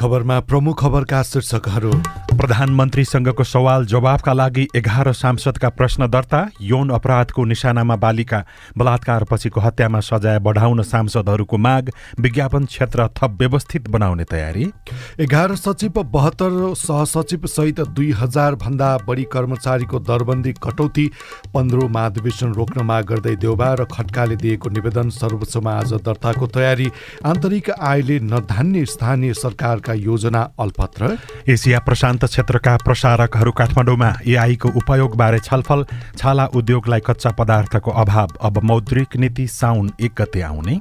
खबरमा प्रमुख खबरका शीर्षकहरू। प्रधानमन्त्रीसँगको सवाल जवाफका लागि 11 सांसदका प्रश्न दर्ता। यौन अपराधको निशानामा बालिका बलात्कारपछिको हत्यामा सजाय बढाउन सांसदहरूको माग। विज्ञापन क्षेत्र थप व्यवस्थित बनाउने तयारी। 11 सचिव 72 सहसचिव सहित 2000 भन्दा बढी कर्मचारीको दरबन्दी कटौती। 15 महाधिवेशन रोक्न माग गर्दै देउबा र खड्काले दिएको निवेदन सर्वोच्चमा आज दर्ताको तयारी। आन्तरिक आयले नधान्ने स्थानीय सरकारका योजना अल्पत्र। एसिया प्रशान्त क्षेत्रका प्रसारकहरू काठमाडौँमा एआईको उपयोगबारे छलफल। छाला उद्योगलाई कच्चा पदार्थको अभाव, अब मौद्रिक नीति साउन 1 गते आउने।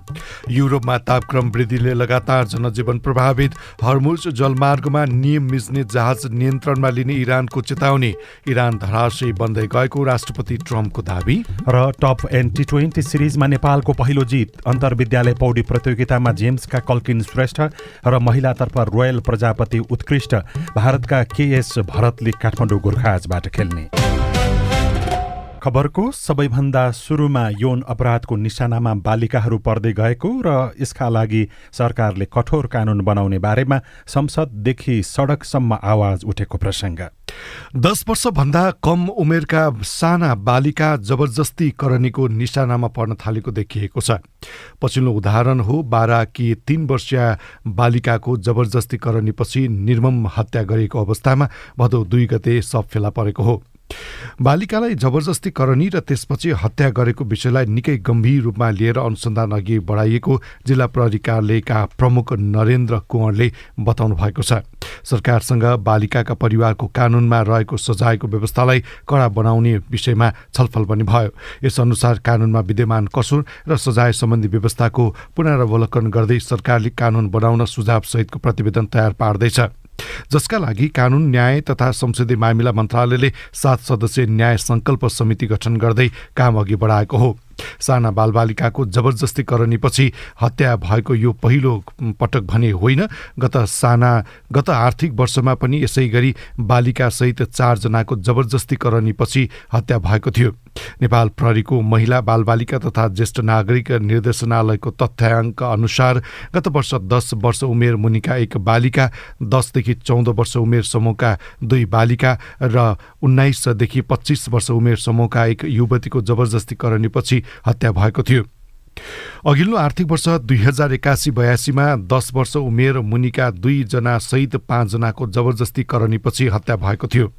युरोपमा तापक्रम वृद्धिले लगातार जनजीवन प्रभावित। हर्मुज जलमार्गमा नियम मिच्ने जहाज नियन्त्रणमा लिने इरानको चेतावनी। इरान धराशयी बन्दै गएको राष्ट्रपति ट्रम्पको दाबी। र टप एन्ड टी20 सिरिजमा नेपालको पहिलो जित। अन्तर्विद्यालय पौडी प्रतियोगितामा जेम्सका कल्किन श्रेष्ठ र महिलातर्फ रोयल प्रजापति उत्कृष्ट। भारतका केएस भरतले काठमाडौँ गोर्खाजबाट खेल्ने। खबरको सबैभन्दा सुरुमा यौन अपराधको निशानामा बालिकाहरू पर्दै गएको र यसका लागि सरकारले कठोर कानून बनाउने बारेमा संसददेखि सडकसम्म आवाज उठेको प्रसङ्ग। 10 वर्षभन्दा कम उमेरका साना बालिका जबरजस्ती करणीको निशानामा पर्न थालेको देखिएको छ। पछिल्लो उदाहरण हो बाराकी 3 वर्षीय बालिकाको जबरजस्ती करणीपछि निर्मम हत्या गरिएको अवस्थामा भदौ 2 गते शव फेला परेको हो। बालिकालाई जबरजस्ती करणी र त्यसपछि हत्या गरेको विषयलाई निकै गम्भीर रूपमा लिएर अनुसन्धान अघि बढाइएको जिल्ला प्रहरी कार्यालयका प्रमुख नरेन्द्र कुँवरले बताउनु भएको छ। सरकारसँग बालिकाका परिवारको कानूनमा रहेको सजायको व्यवस्थालाई कडा बनाउने विषयमा छलफल पनि भयो। यस अनुसार कानूनमा विद्यमान कसुर र सजाय सम्बन्धी व्यवस्थाको पुनरावलोकन गर्दै सरकारले कानून बनाउन सुझाव सहितको प्रतिवेदन तयार पार्दैछ, जसका लागि कानून, न्याय तथा संसदीय मामिला मन्त्रालयले 7 सदस्यीय न्याय संकल्प समिति गठन गर्दै काम अघि बढाएको हो। साना बालबालिकाको जबरजस्ती करणीपछि हत्या भएको यो पहिलो पटक भने होइन। गत आर्थिक वर्षमा पनि यसै गरी बालिकासहित 4 जनाको जबरजस्ती करणीपछि हत्या भएको थियो। नेपाल प्रहरीको महिला, बालबालिका तथा ज्येष्ठ नागरिक निर्देशनालयको तथ्याङ्क अनुसार गत वर्ष 10 वर्ष उमेर मुनिका 1 बालिका, 10 देखि 14 वर्ष उमेर समूहका 2 बालिका र 19 देखि 25 वर्ष उमेर समूहका 1 युवतीको जबरजस्ती करणीपछि हत्या भएको थियो। अघिल्लो आर्थिक वर्ष 2081-82मा 10 वर्ष उमेर मुनिका 2 जना सहित 5 जनाको जबरजस्ती करणीपछि हत्या भएको थियो,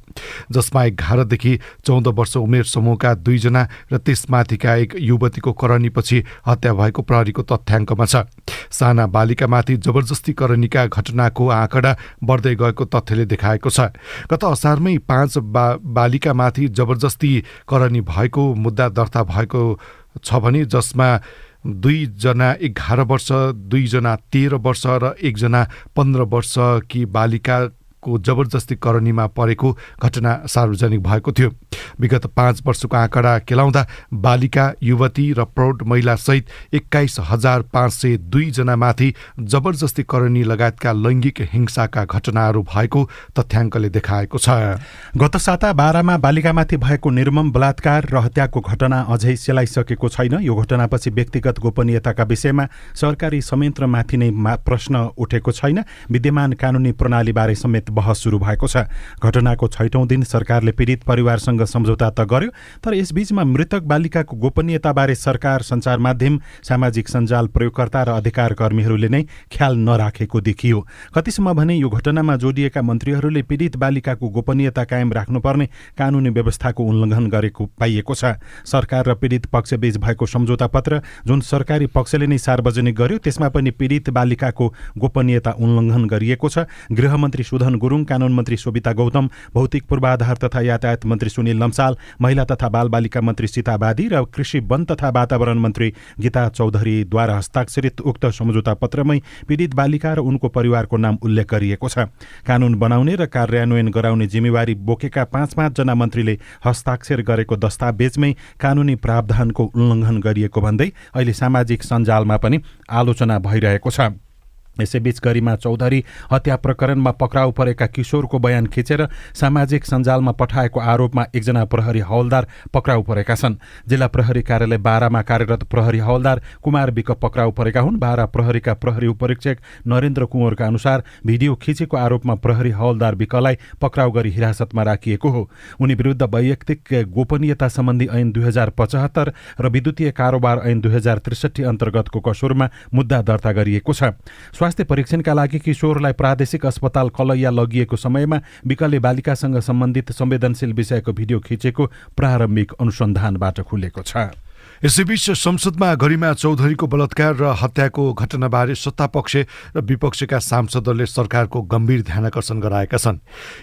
जसमा 11 देखि 14 वर्ष उमेर समूहका 2 जना र त्यसमाथिका 1 युवतीको करणीपछि हत्या भएको प्रहरीको तथ्याङ्कमा छ। साना बालिकामाथि जबरजस्ती करणीका घटनाको आँकडा बढ्दै गएको तथ्यले देखाएको छ। गत असारमै 5 बालिकामाथि जबरजस्ती करणी भएको मुद्दा दर्ता भएको छ भने जसमा 2 जना 11 वर्ष, 2 जना 13 वर्ष र 1 जना 15 वर्ष कि बालिकाको जबरजस्ती करणीमा परेको घटना सार्वजनिक भएको थियो। विगत 5 वर्षको आँकडा केलाउँदा बालिका, युवती र प्रौढ महिला सहित 21,502 जनामाथि जबरजस्ती करणी लगायतका लैङ्गिक हिंसाका घटनाहरू भएको तथ्याङ्कले देखाएको छ। गत साता बारामा बालिकामाथि भएको निर्मम बलात्कार र हत्याको घटना अझै सेलाइसकेको छैन। यो घटनापछि व्यक्तिगत गोपनीयताका विषयमा सरकारी संयन्त्रमाथि नै प्रश्न उठेको छैन। विद्यमान कानुनी प्रणालीबारे समेत बहस सुरु भएको छ। घटनाको 6औं दिन सरकारले पीडित परिवारसँग सम्झौता त गर्यो, तर यसबीचमा मृतक बालिकाको गोपनीयताबारे सरकार, सञ्चार माध्यम, सामाजिक सञ्जाल प्रयोगकर्ता र अधिकार कर्मीहरूले नै ख्याल नराखेको देखियो। कतिसम्म भने यो घटनामा जोडिएका मन्त्रीहरूले पीडित बालिकाको गोपनीयता कायम राख्नुपर्ने कानुनी व्यवस्थाको उल्लङ्घन गरेको पाइएको छ। सरकार र पीडित पक्षबीच भएको सम्झौता पत्र जुन सरकारी पक्षले नै सार्वजनिक गर्यो, त्यसमा पनि पीडित बालिकाको गोपनीयता उल्लङ्घन गरिएको छ। गृहमन्त्री सुधन गुरुङ, कानून मन्त्री सोभिता गौतम, भौतिक पूर्वाधार तथा यातायात मन्त्री सुनिल लम्साल, महिला तथा बालबालिका मन्त्री सीता बादी र कृषि, वन तथा वातावरण मन्त्री गीता चौधरीद्वारा हस्ताक्षरित उक्त सम्झौता पत्रमै पीडित बालिका र उनको परिवारको नाम उल्लेख गरिएको छ। कानून बनाउने र कार्यान्वयन गराउने जिम्मेवारी बोकेका 5-5 जना मन्त्रीले हस्ताक्षर गरेको दस्तावेजमै कानुनी प्रावधानको उल्लङ्घन गरिएको भन्दै अहिले सामाजिक सञ्जालमा पनि आलोचना भइरहेको छ। यसैबीच गरिमा चौधरी हत्या प्रकरणमा पक्राउ परेका किशोरको बयान खिचेर सामाजिक सञ्जालमा पठाएको आरोपमा एकजना प्रहरी हवलदार पक्राउ परेका छन्। जिल्ला प्रहरी कार्यालय बारामा कार्यरत प्रहरी हवलदार कुमार विक पक्राउ परेका हुन्। बारा प्रहरीका प्रहरी उपरीक्षक नरेन्द्र कुँवरका अनुसार भिडियो खिचेको आरोपमा प्रहरी हवलदार विकलाई पक्राउ गरी हिरासतमा राखिएको हो। उनी विरुद्ध वैयक्तिक गोपनीयता सम्बन्धी ऐन 2075 र विद्युतीय कारोबार ऐन 2063 अन्तर्गतको कसुरमा मुद्दा दर्ता गरिएको छ। स्वास्थ्य परीक्षणका लागि किशोरलाई प्रादेशिक अस्पताल कलैया लगिएको समयमा विकलले बालिकासँग सम्बन्धित संवेदनशील विषयको भिडियो खिचेको प्रारम्भिक अनुसन्धानबाट खुलेको छ। यसैबीच संसदमा गरिमा चौधरीको बलात्कार र हत्याको घटनाबारे सत्तापक्ष र विपक्षका सांसदहरूले सरकारको गम्भीर ध्यानाकर्षण गराएका छन्।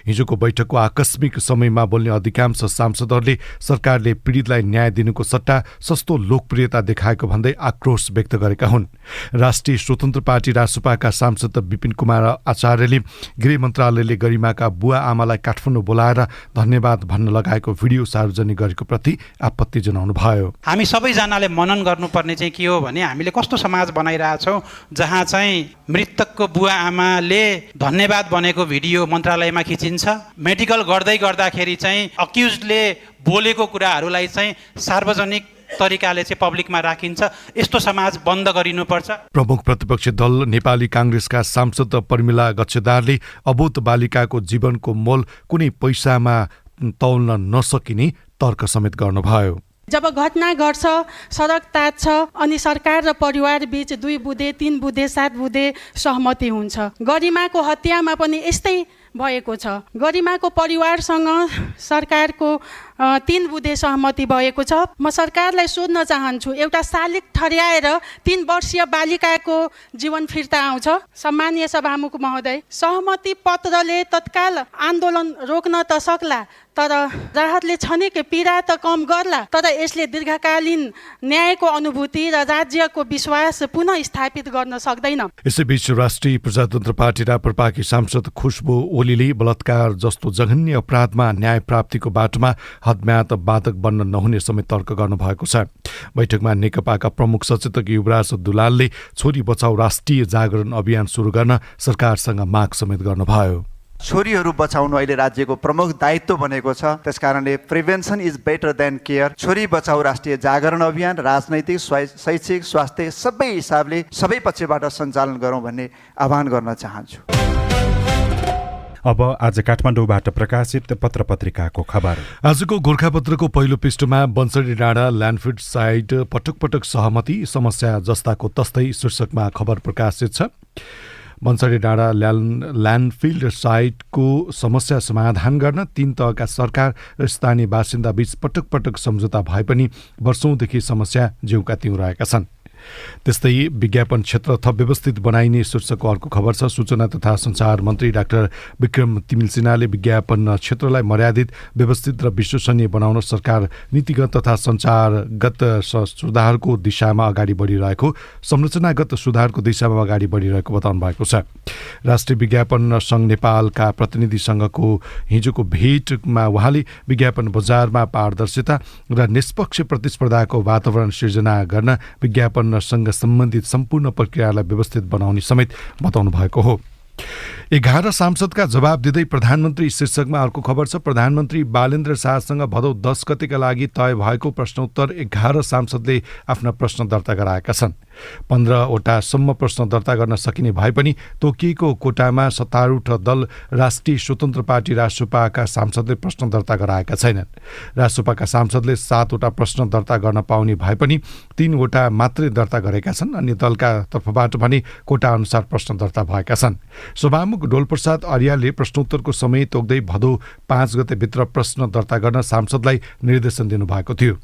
हिजोको बैठकको आकस्मिक समयमा बोल्ने अधिकांश सांसदहरूले सरकारले पीडितलाई न्याय दिनुको सट्टा सस्तो लोकप्रियता देखाएको भन्दै आक्रोश व्यक्त गरेका हुन्। राष्ट्रिय स्वतन्त्र पार्टी रासपाका सांसद विपिन कुमार आचार्यले गृह मन्त्रालयले गरिमाका बुवा आमालाई काठमाडौँ बोलाएर धन्यवाद भन्न लगाएको भिडियो सार्वजनिक गरेको प्रति आपत्ति जनाउनु भयो। हामी सबैजनाले मनन गर्नुपर्ने चाहिँ के हो भने हामीले कस्तो समाज बनाइरहेछौँ जहाँ चाहिँ मृतकको बुवा आमाले धन्यवाद भनेको भिडियो मन्त्रालयमा खिचिन्छ। मेडिकल गर्दै गर्दाखेरि चाहिँ अक्युजले बोलेको कुराहरूलाई चाहिँ सार्वजनिक तरिकाले चाहिँ पब्लिकमा राखिन्छ। यस्तो समाज बन्द गरिनुपर्छ। प्रमुख प्रतिपक्षी दल नेपाली काङ्ग्रेसका सांसद प्रमिला गच्छेदारले अबोध बालिकाको जीवनको मोल कुनै पैसामा तौल्न नसकिने तर्क समेत गर्नुभयो। जब घटना घट्छ, सडक तात्छ अनि सरकार र परिवार बीच 2 बुँदे 3 बुँदे 7 बुँदे सहमति हुन्छ। गरिमाको हत्यामा पनि यस्तै भएको छ। गरिमाको परिवारसँग सरकारको 3 बुँदे सहमति भएको छ। म सरकारलाई सोध्न चाहन्छु, एउटा शालिग ठड्याएर 3 वर्षीय बालिकाको जीवन फिर्ता आउँछ? सम्मानीय सभामुख महोदय, सहमति पत्रले तत्काल आन्दोलन रोक्न त सक्ला, तर राहतले छनेको पीडा त कम गर्ला, तर यसले दीर्घकालीन न्यायको अनुभूति र राज्यको विश्वास पुनः स्थापित गर्न सक्दैन। यसैबीच राष्ट्रिय प्रजातन्त्र पार्टी राप्रपाकी सांसद खुशबु ओलीले बलात्कार जस्तो जघन्य अपराधमा न्याय प्राप्तिको बाटोमा हदम्याद बाधक बन्न नहुने समेत तर्क गर्नुभएको छ। बैठकमा नेकपाका प्रमुख सचेतक युवराज दुलालले छोरी बचाउ राष्ट्रिय जागरण अभियान सुरु गर्न सरकारसँग माग समेत गर्नुभयो। छोरीहरू बचाउनु अहिले राज्यको प्रमुख दायित्व बनेको छ। त्यसकारणले prevention is better than care. छोरी बचाउ राष्ट्रिय जागरण अभियान राजनैतिक, शैक्षिक, स्वास्थ्य सबै हिसाबले सबै पक्षबाट सञ्चालन गरौँ भन्ने आह्वान गर्न चाहन्छु। अब आज काठमाडौँबाट प्रकाशित पत्रपत्रिकाको खबर। आजको गोर्खापत्रको पहिलो पृष्ठमा बन्सरी डाँडा ल्यान्डफिल्ड साइट पटक पटक सहमति समस्या जस्ताको तस्तै शीर्षकमा खबर प्रकाशित छ। बन्सरी डाँडा ल्यान्डफिल्ड साइटको समस्या समाधान गर्न 3 तहका सरकार र स्थानीय बासिन्दा बीच पटक पटक सम्झौता भए पनि वर्षौंदेखि समस्या ज्यूका त्यौं रहेका छन्। त्यस्तै विज्ञापन क्षेत्र थप व्यवस्थित बनाइने शीर्षकको अर्को खबर छ। सूचना तथा सञ्चार मन्त्री डाक्टर विक्रम तिमिल सिन्हाले विज्ञापन क्षेत्रलाई मर्यादित, व्यवस्थित र विश्वसनीय बनाउन सरकार नीतिगत तथा सञ्चारगत सुधारको दिशामा अगाडि बढिरहेको, संरचनागत सुधारको दिशामा अगाडि बढिरहेको बताउनु भएको छ। राष्ट्रिय विज्ञापन सङ्घ नेपालका प्रतिनिधि सङ्घको हिजोको भेटमा उहाँले विज्ञापन बजारमा पारदर्शिता र निष्पक्ष प्रतिस्पर्धाको वातावरण सिर्जना गर्न विज्ञापन सँग सम्बन्धित सम्पूर्ण प्रक्रियालाई व्यवस्थित बनाउने समेत बताउनु भएको हो। 11 सांसदका जवाब दिँदै प्रधानमन्त्री शीर्षकमा अर्को खबर छ। प्रधानमन्त्री बालेन्द्र शाहसँग भदौ 10 गतेका लागि तय भएको प्रश्नोत्तर 11 सांसदले आफ्ना प्रश्न दर्ता गराएका छन्। 15वटासम्म प्रश्न दर्ता गर्न सकिने भए पनि तोकिएको कोटामा सत्तारूढ दल राष्ट्रिय स्वतन्त्र पार्टी रासपाका सांसदले प्रश्न दर्ता गराएका छैनन्। रासपाका सांसदले 7वटा प्रश्न दर्ता गर्न पाउने भए पनि 3वटा मात्रै दर्ता गरेका छन्। अन्य दलका तर्फबाट भने कोटा अनुसार प्रश्न दर्ता भएका छन्। सभामुख डोलप्रसाद आर्याले प्रश्नोत्तरको समय तोक्दै भदौ 5 गतेभित्र प्रश्न दर्ता गर्न सांसदलाई निर्देशन दिनुभएको थियो।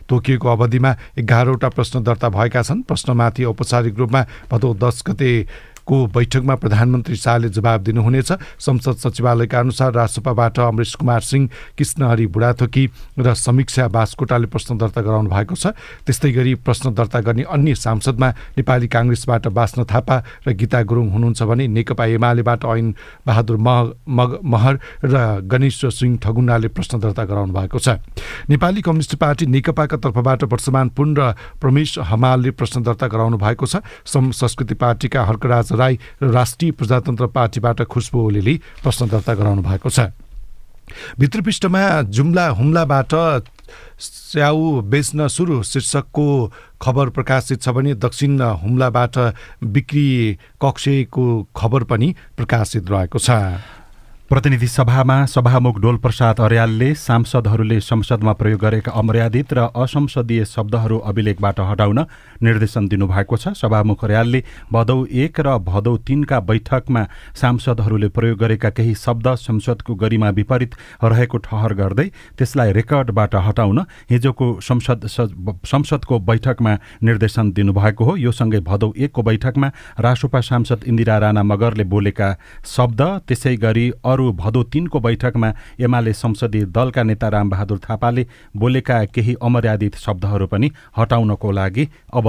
तोकिएको अवधिमा 11वटा प्रश्न दर्ता भएका छन्। प्रश्नमाथि औपचारिक रूपमा भदौ 10 गतेको बैठकमा प्रधानमन्त्री शाहले जवाब दिनुहुनेछ। संसद सचिवालयका अनुसार रासपाबाट अमरेश कुमार सिंह, कृष्णहरि बुढाथोकी र समीक्षा बास्कोटाले प्रश्न दर्ता गराउनु भएको छ। त्यस्तै गरी प्रश्न दर्ता गर्ने अन्य सांसदमा नेपाली काङ्ग्रेसबाट बास्न थापा र गीता गुरुङ हुनुहुन्छ भने नेकपा एमालेबाट ऐन बहादुर महर र गणेश सिंह ठगुन्नाले प्रश्न दर्ता गराउनु भएको छ। नेपाली कम्युनिस्ट पार्टी नेकपाका तर्फबाट वर्षमान पुन र प्रमेश हमालले प्रश्न दर्ता गराउनु भएको छ। संस्कृति पार्टीका हर्कराज राई र राष्ट्रिय प्रजातन्त्र पार्टीबाट खुशबु ओलीले प्रश्न दर्ता गराउनु भएको छ। भित्री पृष्ठमा जुम्ला हुम्लाबाट स्याउ बेच्न सुरु शीर्षकको खबर प्रकाशित छ भने दक्षिण हुम्लाबाट बिक्री कक्षको खबर पनि प्रकाशित रहेको छ। प्रतिनिधि सभामा सभामुख डोलप्रसाद अर्यालले सांसदहरूले संसदमा प्रयोग गरेका अमर्यादित र असंसदीय शब्दहरू अभिलेखबाट हटाउन निर्देशन दिनुभएको छ। सभामुख अर्यालले भदौ 1 र भदौ 3 का बैठकमा सांसदहरूले प्रयोग गरेका केही शब्द संसदको गरिमा विपरीत रहेको ठहर गर्दै त्यसलाई रेकर्डबाट हटाउन हिजोको संसदको बैठकमा निर्देशन दिनुभएको हो। यो सँगै भदौ 1 को बैठकमा रासोपा सांसद इन्दिरा राणा मगरले बोलेका शब्द, त्यसै गरी अरू भदौ 3 को बैठकमा एमाले संसदीय दलका नेता रामबहादुर थापाले बोलेका केही अमर्यादित शब्दहरू पनि हटाउनको लागि अब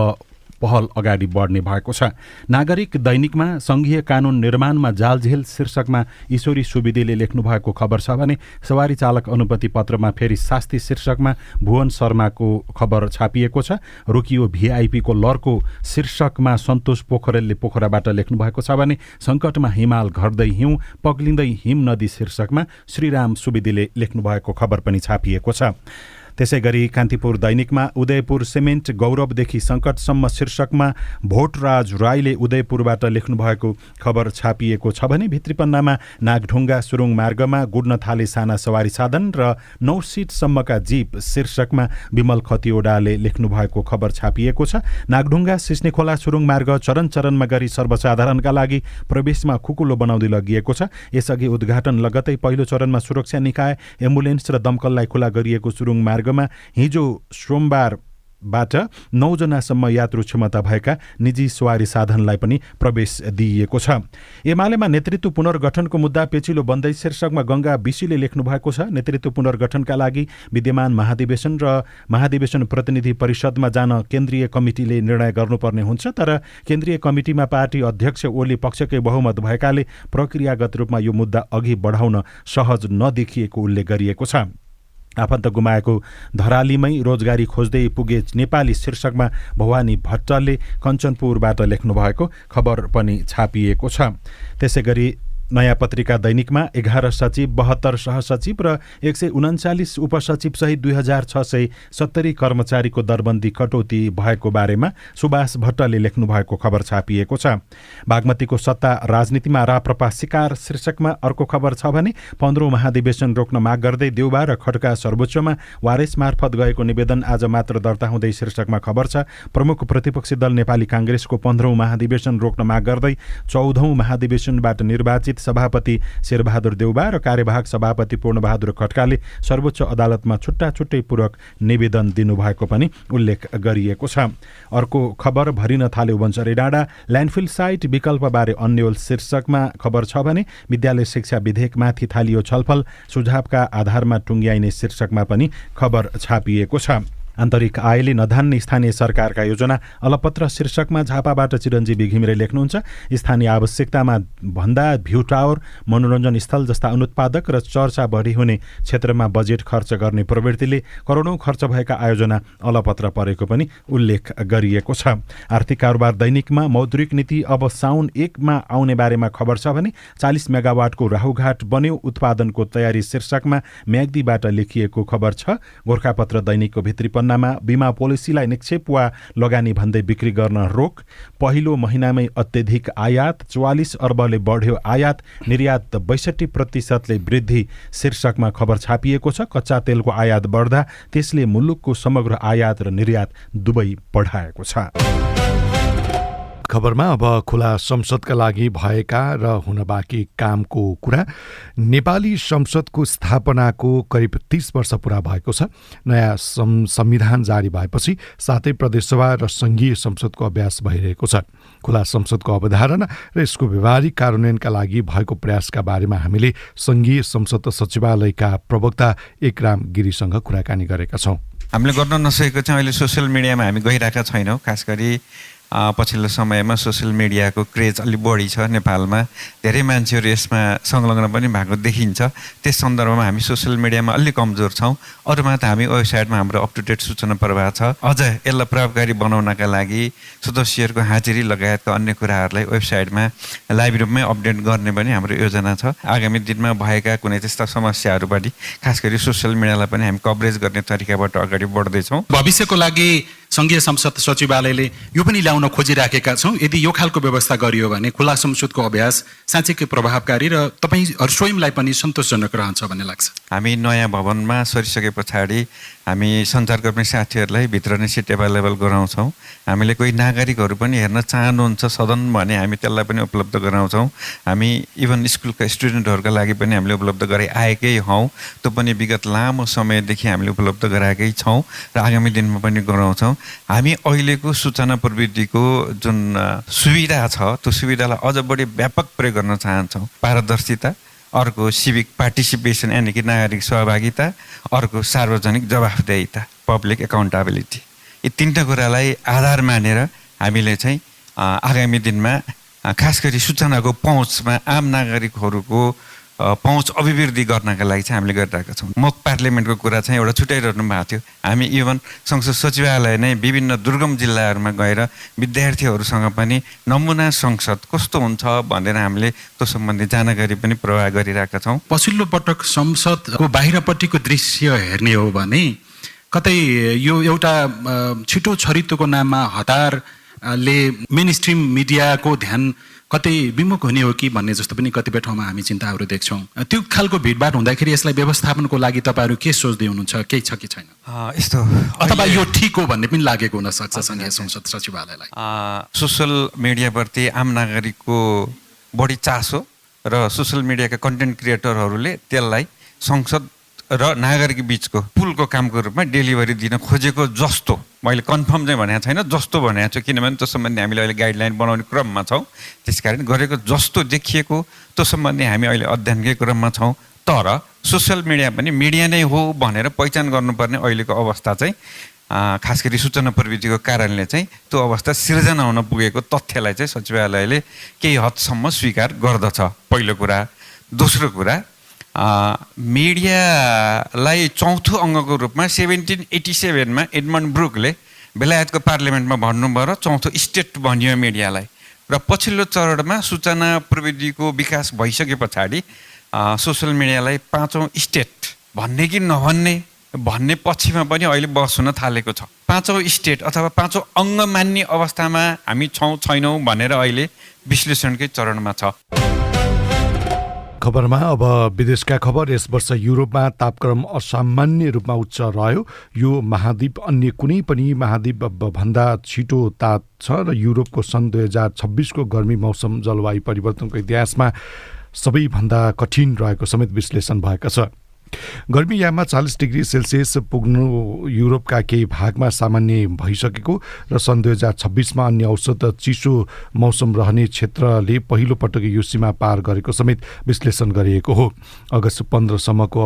पहल अगाडि बढ्ने भएको छ। नागरिक दैनिकमा संघीय कानून निर्माणमा जालझेल शीर्षकमा ईश्वरी सुवेदीले लेख्नु भएको खबर छ भने सवारी चालक अनुमति पत्रमा फेरि शास्ति शीर्षकमा भुवन शर्माको खबर छापिएको छ। रोकियो भिआइपी को लर्को शीर्षकमा सन्तोष पोखरेलले पोखराबाट लेख्नु भएको छ भने सङ्कटमा हिमाल घट्दै हिउँ पग्लिँदै हिम नदी शीर्षकमा श्रीराम सुवेदीले लेख्नु भएको खबर पनि छापिएको छ। त्यसै गरी कान्तिपुर दैनिकमा उदयपुर सिमेन्ट गौरवदेखि सङ्कटसम्म शीर्षकमा भोटराज राईले उदयपुरबाट लेख्नु भएको खबर छापिएको छ भने भित्री पन्नामा नागढुङ्गा सुरुङ मार्गमा गुड्न थाले साना सवारी साधन र 9 सिटसम्मका जीप शीर्षकमा विमल खतिवडाले लेख्नु भएको खबर छापिएको छ। नागढुङ्गा सिस्नेखोला सुरुङ मार्ग चरण चरणमा गरी सर्वसाधारणका लागि प्रवेशमा खुकुलो बनाउँदै लगिएको छ। यसअघि उद्घाटन लगतै पहिलो चरणमा सुरक्षा निकाय, एम्बुलेन्स र दमकललाई खुला गरिएको सुरुङ मार्ग हिजो सोमबारबाट 9 जनासम्म यात्रु क्षमता भएका निजी सवारी साधनलाई पनि प्रवेश दिइएको छ। एमालेमा नेतृत्व पुनर्गठनको मुद्दा पेचिलो बन्दै शीर्षकमा गंगा बिसीले लेख्नु भएको छ। नेतृत्व पुनर्गठनका लागि विद्यमान महाधिवेशन र महाधिवेशन प्रतिनिधि परिषदमा जान केन्द्रीय कमिटीले निर्णय गर्नुपर्ने हुन्छ, तर केन्द्रीय कमिटीमा पार्टी अध्यक्ष ओली पक्षकै बहुमत भएकाले प्रक्रियागत रूपमा यो मुद्दा अघि बढाउन सहज नदेखिएको उल्लेख गरिएको छ। आफन्त गुमाएको धरालीमै रोजगारी खोज्दै पुगे नेपाली शीर्षकमा भवानी भट्टले कञ्चनपुरबाट लेख्नु भएको खबर पनि छापिएको छ। त्यसै गरी नयाँ पत्रिका दैनिकमा 11 सचिव, 72 सहसचिव र 139 उपसचिव सहित 2670 कर्मचारीको दरबन्दी कटौती भएको बारेमा सुभाष भट्टले लेख्नु भएको खबर छापिएको छ। बागमतीको सत्ता राजनीतिमा राप्रपा शिकार शीर्षकमा अर्को खबर छ भने 15औं महाधिवेशन रोक्न माग गर्दै देउबा र खड्का सर्वोच्चमा वारेस मार्फत गएको निवेदन आज मात्र दर्ता हुँदै शीर्षकमा खबर छ। प्रमुख प्रतिपक्षी दल नेपाली कांग्रेसको 15औं महाधिवेशन रोक्न माग गर्दै 14औं महाधिवेशनबाट निर्वाचित सभापति शेरबहादुर देउबा र कार्यवाहक सभापति पूर्णबहादुर खड्काले सर्वोच्च अदालतमा छुट्टा छुट्टै पूरक निवेदन दिनुभएको पनि उल्लेख गरिएको छ। अर्को खबर भरिन थाल्यो वञ्चरे डाँडा, ल्यान्डफिल साइट विकल्पबारे अन्यल शीर्षकमा खबर छ भने विद्यालय शिक्षा विधेयकमाथि थालियो छलफल, सुझावका आधारमा टुङ्ग्याइने शीर्षकमा पनि खबर छापिएको छ। आन्तरिक आयले नधान्ने स्थानीय सरकारका योजना अलपत्र शीर्षकमा झापाबाट चिरञ्जीवी घिमिरे लेख्नुहुन्छ। स्थानीय आवश्यकतामा भन्दा भ्यू टावर, मनोरञ्जन स्थल जस्ता अनुत्पादक र चर्चा बढी हुने क्षेत्रमा बजेट खर्च गर्ने प्रवृत्तिले करोडौं खर्च भएका आयोजना अलपत्र परेको पनि उल्लेख गरिएको छ। आर्थिक कारोबार दैनिकमा मौद्रिक नीति अब साउन 1 मा आउने बारेमा खबर छ भने 40 मेगावाटको राहुघाट बन्यो उत्पादनको तयारी शीर्षकमा म्याग्दीबाट लेखिएको खबर छ। गोर्खापत्र दैनिकको भित्री पन्नामा बीमा पोलिसीलाई निक्षेप वा लगानी भन्दै बिक्री गर्न रोक, पहिलो महिनामै अत्यधिक आयात, 44 अर्बले बढ्यो आयात, निर्यात 62% वृद्धि शीर्षकमा खबर छापिएको छ। कच्चा तेलको आयात बढ्दा त्यसले मुलुकको समग्र आयात र निर्यात दुवै बढाएको छ। खबरमा अब खुला संसदका लागि भएका र हुन बाँकी कामको कुरा। नेपाली संसदको स्थापनाको करिब 30 वर्ष पूरा भएको छ। नयाँ संविधान जारी भएपछि सातै प्रदेशसभा र संघीय संसदको अभ्यास भइरहेको छ। खुला संसदको अवधारणा र यसको व्यवहारिक कार्यान्वयनका लागि भएको प्रयासका बारेमा हामीले संघीय संसद सचिवालयका प्रवक्ता एकराम गिरीसँग कुराकानी गरेका छौँ। हामीले गर्न नसकेको चाहिँ अहिले सोसियल मिडियामा हामी गइरहेका छैनौँ। खास गरी पछिल्लो समयमा सोसियल मिडियाको क्रेज अलि बढी छ नेपालमा, धेरै मान्छेहरू यसमा संलग्न पनि भएको देखिन्छ। त्यस सन्दर्भमा हामी सोसियल मिडियामा अलि कमजोर छौँ। अरूमा त हामी वेबसाइटमा हाम्रो अप टु डेट सूचना प्रवाह छ। अझ यसलाई प्रभावकारी बनाउनका लागि सदस्यहरूको हाजिरी लगायतका अन्य कुराहरूलाई वेबसाइटमा लाइभ रूपमै अपडेट गर्ने पनि हाम्रो योजना छ। आगामी दिनमा भएका कुनै त्यस्ता समस्याहरूबाट खास गरी सोसियल मिडियालाई पनि हामी कभरेज गर्ने तरिकाबाट अगाडि बढ्दैछौँ। भविष्यको लागि सङ्घीय संसद सचिवालयले यो पनि ल्याउन खोजिराखेका छौँ। यदि यो खालको व्यवस्था गरियो भने खुला संसदको अभ्यास साँच्चैकै प्रभावकारी र तपाईँ स्वयंलाई पनि सन्तोषजनक रहन्छ भन्ने लाग्छ। हामी नयाँ भवनमा सरिसके पछाडि हामी सञ्चारकर्मी साथीहरूलाई भित्र नै सिट एभाइलेबल गराउँछौँ। हामीले कोही नागरिकहरू पनि हेर्न चाहनुहुन्छ सदन भने हामी त्यसलाई पनि उपलब्ध गराउँछौँ। हामी इभन स्कुलका स्टुडेन्टहरूका लागि पनि हामीले उपलब्ध गराइ आएकै हौँ। त्यो पनि विगत लामो समयदेखि हामीले उपलब्ध गराएकै छौँ र आगामी दिनमा पनि गराउँछौँ। हामी अहिलेको सूचना प्रविधिको जुन सुविधा छ त्यो सुविधालाई अझ बढी व्यापक प्रयोग गर्न चाहन्छौँ। पारदर्शिता, अर्को सिभिक पार्टिसिपेसन यानि कि नागरिक सहभागिता, अर्को सार्वजनिक जवाफदेहिता पब्लिक एकाउन्टेबिलिटी, यी तीनटा कुरालाई आधार मानेर हामीले चाहिँ आगामी दिनमा खास गरी सूचनाको पहुँचमा आम नागरिकहरूको पहुँच अभिवृद्धि गर्नका लागि चाहिँ हामीले गरिरहेका छौँ। मोक पार्लियामेन्टको कुरा चाहिँ एउटा छुट्याइरहनु भएको थियो। हामी इभन संसद सचिवालय नै विभिन्न दुर्गम जिल्लाहरूमा गएर विद्यार्थीहरूसँग पनि नमुना संसद कस्तो हुन्छ भनेर हामीले त्यो सम्बन्धी जानकारी पनि प्रवाह गरिरहेका छौँ। पछिल्लो पटक संसदको बाहिरपट्टिको दृश्य हेर्ने हो भने कतै यो एउटा छिटो छरितोको नाममा हतारले मेन स्ट्रिम मिडियाको ध्यान कतै विमुख हुने हो कि भन्ने जस्तो पनि कतिपय ठाउँमा हामी चिन्ताहरू देख्छौँ। त्यो खालको भिडभाड हुँदाखेरि यसलाई व्यवस्थापनको लागि तपाईँहरू के सोच्दै हुनुहुन्छ, केही छ कि छैन? यस्तो अथवा यो ठिक हो भन्ने पनि लागेको हुनसक्छ सङ्घीय संसद सचिवालयलाई। सोसल मिडियाप्रति आम नागरिकको बढी चासो र सोसल मिडियाका कन्टेन्ट क्रिएटरहरूले त्यसलाई संसद र नागरिक बिचको पुलको कामको रूपमा डेलिभरी दिन खोजेको जस्तो मैले कन्फर्म चाहिँ भनेको छैन, जस्तो भनेको छु। किनभने त्यो सम्बन्धी हामीले अहिले गाइडलाइन बनाउने क्रममा छौँ। त्यसकारण गरेको जस्तो देखिएको त्यो सम्बन्धी हामी अहिले अध्ययनकै क्रममा छौँ। तर सोसियल मिडिया पनि मिडिया नै हो भनेर पहिचान गर्नुपर्ने अहिलेको अवस्था चाहिँ खास गरी सूचना प्रविधिको कारणले चाहिँ त्यो अवस्था सिर्जना हुन पुगेको तथ्यलाई चाहिँ सचिवालयले केही हदसम्म स्वीकार गर्दछ, पहिलो कुरा। दोस्रो कुरा, मिडियालाई चौथो अङ्गको रूपमा 1787 एडमन्ड ब्रुकले बेलायतको पार्लियामेन्टमा भन्नुभयो र चौथो स्टेट भनियो मिडियालाई। र पछिल्लो चरणमा सूचना प्रविधिको विकास भइसके पछाडि सोसियल मिडियालाई पाँचौँ स्टेट भन्ने कि नभन्ने भन्ने पछिमा पनि अहिले बहस हुन थालेको छ। पाँचौँ स्टेट अथवा पाँचौँ अङ्ग मान्ने अवस्थामा हामी छौँ छैनौँ भनेर अहिले विश्लेषणकै चरणमा छ। खबरमा अब विदेशका खबर। यस वर्ष युरोपमा तापक्रम असामान्य रूपमा उच्च रह्यो। यो महाद्वीप अन्य कुनै पनि महाद्वीप भन्दा छिटो तात्छ र युरोपको सन् 2026 को गर्मी मौसम जलवायु परिवर्तनको इतिहासमा सबैभन्दा कठिन रहेको समेत विश्लेषण भएका छ। गर्मीयाममा 40 डिग्री सेल्सियस पुग्नु युरोपका केही भागमा सामान्य भइसकेको र सन् 2026 मा अन्य औसत चिसो मौसम रहने क्षेत्रले पहिलो पटक यो सीमा पार गरेको समेत विश्लेषण गरिएको हो। अगस्त 15 सम्मको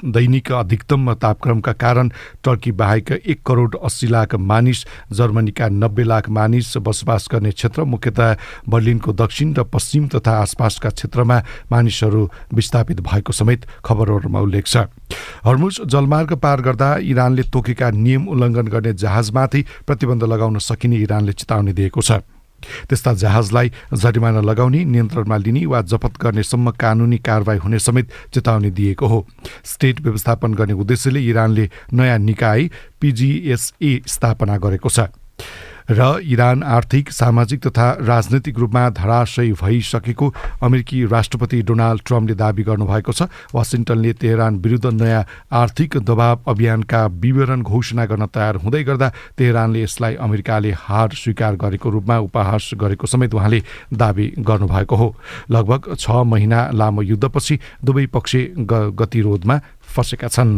दैनिक अधिकतम तापक्रमका कारण टर्की बाहेक 1 करोड 80 लाख मानिस, जर्मनीका 90 लाख मानिस बसोबास गर्ने क्षेत्र, मुख्यतः बर्लिनको दक्षिण र पश्चिम तथा आसपासका क्षेत्रमा मानिसहरू विस्थापित भएको समेत खबरहरूमा उल्लेख छ। हर्मुज जलमार्ग पार गर्दा इरानले तोकेका नियम उल्लङ्घन गर्ने जहाजमाथि प्रतिबन्ध लगाउन सकिने इरानले चेतावनी दिएको छ। त्यस्ता जहाजलाई जरिमाना लगाउने, नियन्त्रणमा लिने वा जफत गर्नेसम्म कानुनी कारबाही हुने समेत चेतावनी दिएको हो। स्टेट व्यवस्थापन गर्ने उद्देश्यले इरानले नयाँ निकाय PGSA स्थापना गरेको छ र इरान आर्थिक, सामाजिक तथा राजनैतिक रूपमा धराशयी भइसकेको अमेरिकी राष्ट्रपति डोनाल्ड ट्रम्पले दाबी गर्नुभएको छ। वासिङ्टनले तेहरान विरुद्ध नयाँ आर्थिक दबाव अभियानका विवरण घोषणा गर्न तयार हुँदै गर्दा तेहरानले यसलाई अमेरिकाले हार स्वीकार गरेको रूपमा उपहास गरेको समेत उहाँले दाबी गर्नुभएको हो। लगभग 6 महिना लामो युद्धपछि दुवै पक्ष गतिरोधमा फँसेका छन्।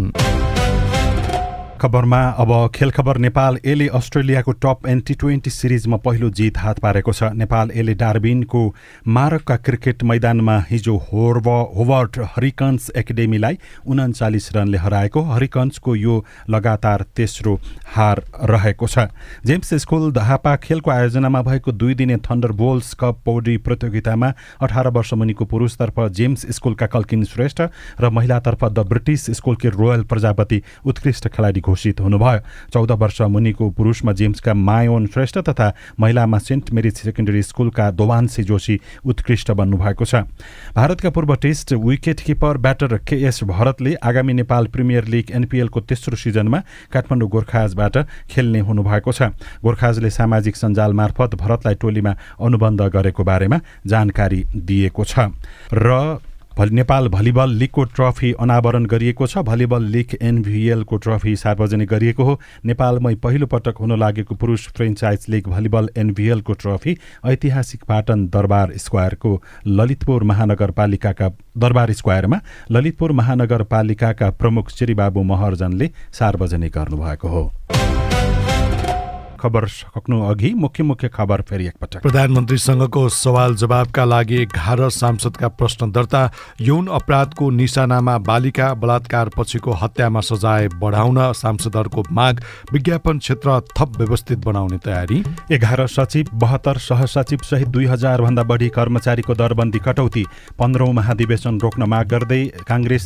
खबरमा अब खेल खबर। नेपाल एले अस्ट्रेलियाको टप एन्ड T20 सिरिजमा पहिलो जित हात पारेको छ। नेपाल एले डार्बिनको मारकका क्रिकेट मैदानमा हिजो होवर्ड हरिकन्स एकाडेमीलाई 39 रनले हराएको। हरिकन्सको यो लगातार तेस्रो हार रहेको छ। जेम्स स्कुल धापा खेलको आयोजनामा भएको 2 दिने थन्डरबोल्ट्स कप पौडी प्रतियोगितामा 18 वर्ष मुनिको पुरुषतर्फ जेम्स स्कुलका कल्किन श्रेष्ठ र महिलातर्फ द ब्रिटिस स्कुलकी रोयल प्रजापति उत्कृष्ट खेलाडी घोषित हुनुभयो। 14 वर्ष मुनिको पुरुषमा जेम्सका मायोन श्रेष्ठ तथा महिलामा सेन्ट मेरिज सेकेन्डरी स्कुलका दोवान्सी जोशी उत्कृष्ट बन्नुभएको छ। भारतका पूर्व test wicket keeper batter KS भरतले आगामी नेपाल प्रिमियर लिग NPL को तेस्रो सिजनमा काठमाडौँ गोर्खाजबाट खेल्ने हुनुभएको छ। गोर्खाजले सामाजिक सञ्जाल मार्फत भरतलाई टोलीमा अनुबन्ध गरेको बारेमा जानकारी दिएको छ। र नेपाल भलिबल लिगको ट्रफी अनावरण गरिएको छ। भलिबल लिग NVL को ट्रफी सार्वजनिक गरिएको हो। नेपालमै पहिलो पटक हुन लागेको पुरुष फ्रेन्चाइज लिग भलिबल NVL को ट्रफी ऐतिहासिक पाटन दरबार स्क्वायरको ललितपुर महानगरपालिकाका प्रमुख श्रीबाबु महर्जनले सार्वजनिक गर्नुभएको हो। खबर सक्नु अघि मुख्य खबर फेरि एकपटक। प्रधानमन्त्रीसँगको सवाल जवाबका लागि 11 सांसदका प्रश्न दर्ता। यौन अपराधको निशानामा बालिका बलात्कार पछिको हत्यामा सजाय बढाउन सांसदहरूको माग। विज्ञापन क्षेत्र थप व्यवस्थित बनाउने तयारी। 11 सचिव 72 सहसचिव सहित 2000 भन्दा बढी कर्मचारीको दरबन्दी कटौती। 15औं महाधिवेशन रोक्न माग गर्दै काङ्ग्रेस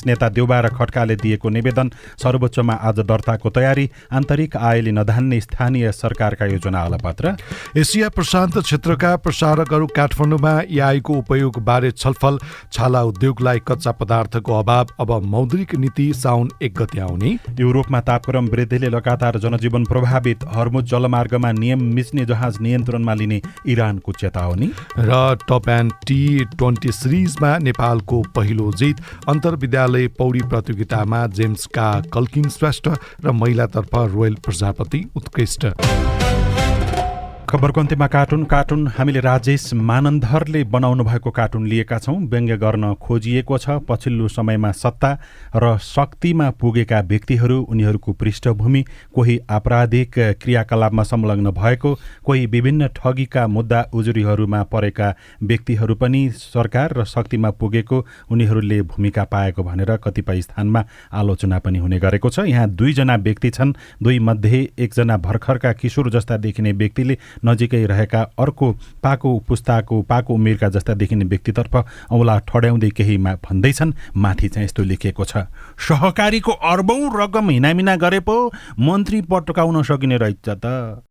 नेता देउबा र खड्काले दिएको निवेदन। सर्वोच्चमा आज दर्ताको तयारी। आन्तरिक आयले नधान्ने स्थानीय सरकारका योजना अलपत्र। एसिया प्रशान्त क्षेत्रका प्रसारकहरू काठमाडौँमा AI को उपयोग बारे छलफल। छाला उद्योगलाई कच्चा पदार्थको अभाव। अब मौद्रिक नीति साउन 1 गते आउने। युरोपमा तापक्रम वृद्धिले लगातार जनजीवन प्रभावित। हर्मुज जलमार्गमा नियम मिच्ने जहाज नियन्त्रणमा लिने इरानको चेतावनी। र टप एन्ड T20 सिरिजमा नेपालको पहिलो जित। अन्तर्विद्यालय पौडी प्रतियोगितामा जेम्सका कल्किन श्रेष्ठ र महिलातर्फ रोयल प्रजापति उत्कृष्ट। खबरको अन्त्यमा कार्टुन हामीले राजेश मानन्धरले बनाउनु भएको कार्टुन लिएका छौँ। व्यङ्ग्य गर्न खोजिएको छ पछिल्लो समयमा सत्ता र शक्तिमा पुगेका व्यक्तिहरू, उनीहरूको पृष्ठभूमि, कोही आपराधिक क्रियाकलापमा संलग्न भएको, कोही विभिन्न ठगीका मुद्दा उजुरीहरूमा परेका व्यक्तिहरू पनि सरकार र शक्तिमा पुगेको उनीहरूले भूमिका पाएको भनेर कतिपय स्थानमा आलोचना पनि हुने गरेको छ। यहाँ 2 जना व्यक्ति छन्। 2 मध्ये 1 जना भर्खरका किशोर जस्ता देखिने व्यक्तिले नजिकै रहेका अर्को पाको उमेरका जस्ता देखिने व्यक्तितर्फ औँला ठड्याउँदै केही भन्दैछन्। माथि चाहिँ यस्तो लेखिएको छ, सहकारीको अर्बौं रकम हिनामिना गरे पो मन्त्री पटकाउन सकिने रहेछ त।